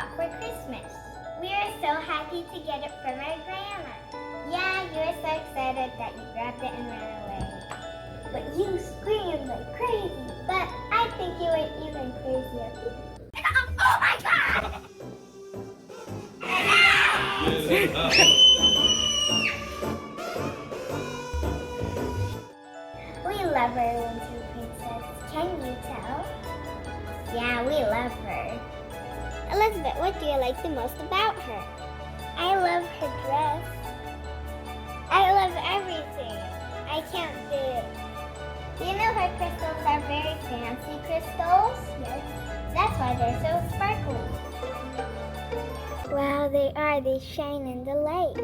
got for Christmas. We are so happy to get it from our grandma. Yeah, you were so excited that you grabbed it and ran away. But you screamed like crazy. But I think you were even crazier. Oh my God! We love our winter princess. Can you tell? Yeah, we love her. Elizabeth, what do you like the most about her? I love her dress. I love everything. I can't do. You know her crystals are very fancy crystals? Yes. That's why they're so sparkly. Wow, they are. They shine in the light.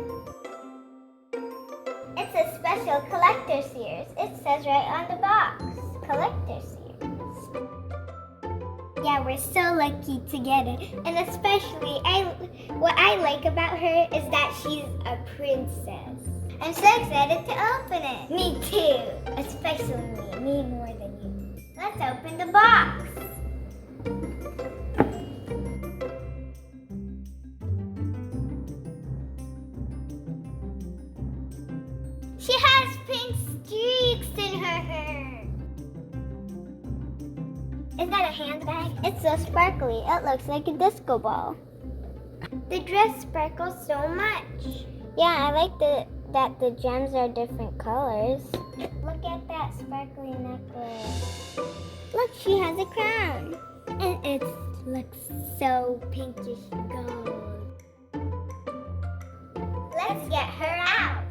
It's a special collector series. It says right on the box. Collector series. Yeah, we're so lucky to get it. And especially, what I like about her is that she's a princess. I'm so excited to open it. Me too. Especially me more than you. Let's open the box. She has pink streaks in her hair. Is that a handbag? It's so sparkly. It looks like a disco ball. The dress sparkles so much. Yeah, I like that the gems are different colors. Look at that sparkly necklace. Look, she has a crown. And it looks so pinkish gold. Let's get her out.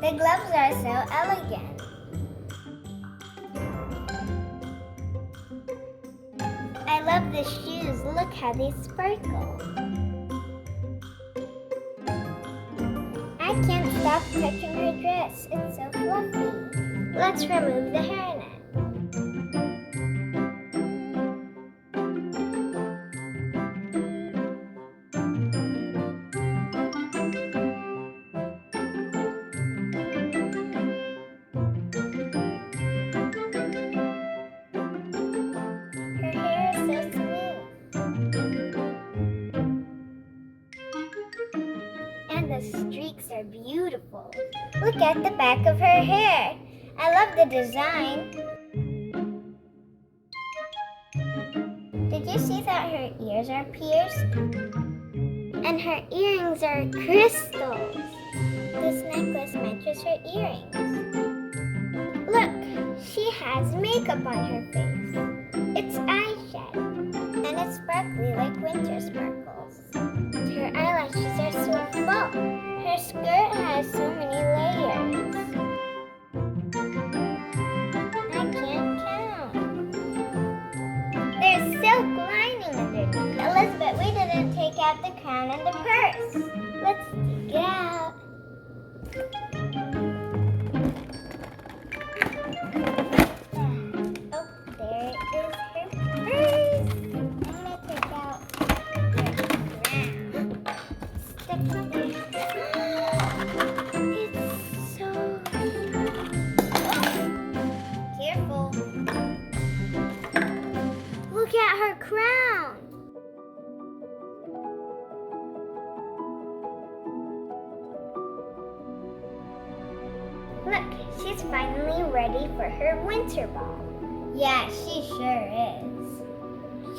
The gloves are so elegant. I love the shoes. Look how they sparkle. I can't stop touching her dress. It's so fluffy. Let's remove the hairnet. The streaks are beautiful. Look at the back of her hair. I love the design. Did you see that her ears are pierced? And her earrings are crystals. This necklace matches her earrings. Look, she has makeup on her face. It's eyeshadow. And it's sparkly like winter sparkles. Her eyelashes are so full. Her skirt has so many layers. I can't count. There's silk lining underneath. Elizabeth, we didn't take out the crown and the purse. Let's take it out. Oh, there is her purse. Look at her crown. Look, she's finally ready for her winter ball. Yeah, she sure is.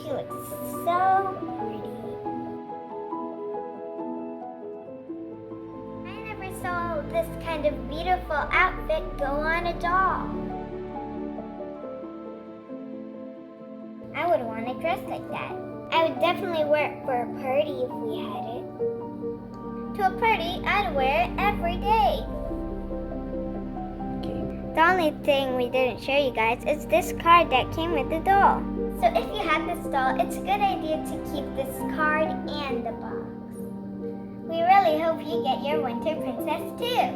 She looks so pretty. I never saw this kind of beautiful outfit go on a doll. I would want a dress like that. I would definitely wear it for a party if we had it. To a party, I'd wear it every day. The only thing we didn't show you guys is this card that came with the doll. So if you have this doll, it's a good idea to keep this card and the box. We really hope you get your winter princess too.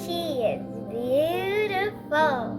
She is beautiful.